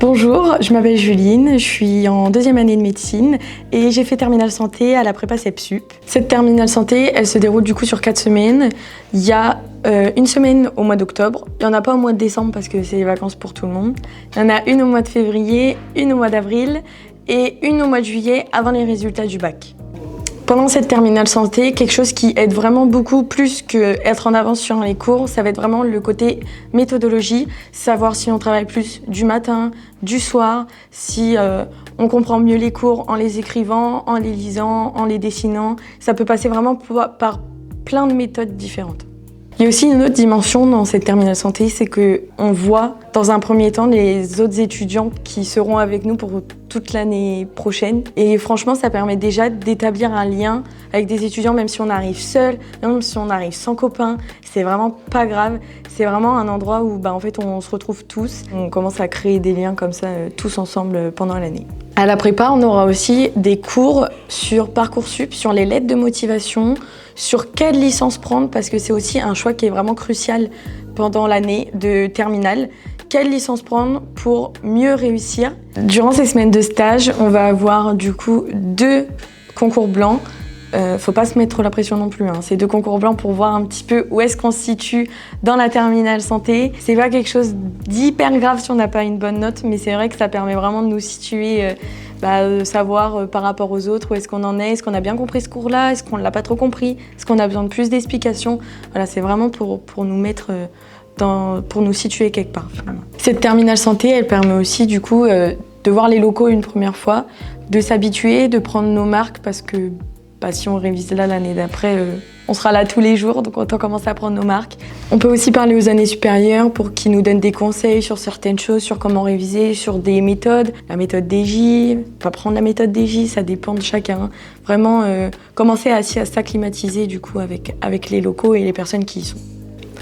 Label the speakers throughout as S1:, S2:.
S1: Bonjour, je m'appelle Juline, je suis en 2e année de médecine et j'ai fait terminale santé à la prépa CEPSUP. Cette terminale santé, elle se déroule du coup sur 4 semaines. Il y a une semaine au mois d'octobre, il n'y en a pas au mois de décembre parce que c'est les vacances pour tout le monde. Il y en a une au mois de février, une au mois d'avril et une au mois de juillet avant les résultats du bac. Pendant cette terminale santé, quelque chose qui aide vraiment beaucoup plus qu'être en avance sur les cours, ça va être vraiment le côté méthodologie, savoir si on travaille plus du matin, du soir, si on comprend mieux les cours en les écrivant, en les lisant, en les dessinant. Ça peut passer vraiment par plein de méthodes différentes. Il y a aussi une autre dimension dans cette terminale santé, c'est qu'on voit dans un premier temps les autres étudiants qui seront avec nous pour toute l'année prochaine. Et franchement, ça permet déjà d'établir un lien avec des étudiants, même si on arrive seul, même si on arrive sans copains. C'est vraiment pas grave. C'est vraiment un endroit où en fait, on se retrouve tous. On commence à créer des liens comme ça, tous ensemble pendant l'année. À la prépa, on aura aussi des cours sur Parcoursup, sur les lettres de motivation, sur quelle licence prendre, parce que c'est aussi un choix qui est vraiment crucial pendant l'année de terminale. Quelle licence prendre pour mieux réussir? Durant ces semaines de stage, on va avoir du coup 2 concours blancs. Faut pas se mettre trop la pression non plus, hein. C'est 2 concours blancs pour voir un petit peu où est-ce qu'on se situe dans la terminale santé. C'est pas quelque chose d'hyper grave si on n'a pas une bonne note, mais c'est vrai que ça permet vraiment de nous situer, de savoir par rapport aux autres où est-ce qu'on en est qu'on a bien compris ce cours-là, est-ce qu'on l'a pas trop compris, est-ce qu'on a besoin de plus d'explications. Voilà, c'est vraiment pour nous mettre pour nous situer quelque part finalement. Cette terminale santé, elle permet aussi du coup de voir les locaux une première fois, de s'habituer, de prendre nos marques parce que si on révise là l'année d'après, on sera là tous les jours, donc autant commencer à prendre nos marques. On peut aussi parler aux années supérieures pour qu'ils nous donnent des conseils sur certaines choses, sur comment réviser, sur des méthodes. La méthode DJ, pas prendre la méthode DJ, ça dépend de chacun. Vraiment commencer à s'acclimatiser du coup avec les locaux et les personnes qui y sont.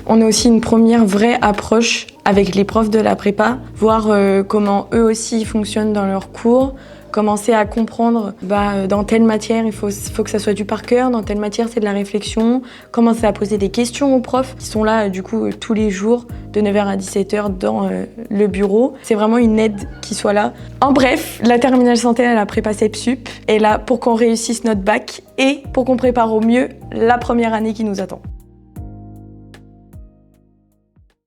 S1: On a aussi une première vraie approche avec les profs de la prépa, voir comment eux aussi fonctionnent dans leurs cours, commencer à comprendre dans telle matière il faut que ça soit du par cœur, dans telle matière c'est de la réflexion, commencer à poser des questions aux profs qui sont là du coup tous les jours de 9h à 17h dans le bureau. C'est vraiment une aide qui soit là. En bref, la terminale santé à la prépa CEPSUP est là pour qu'on réussisse notre bac et pour qu'on prépare au mieux la première année qui nous attend.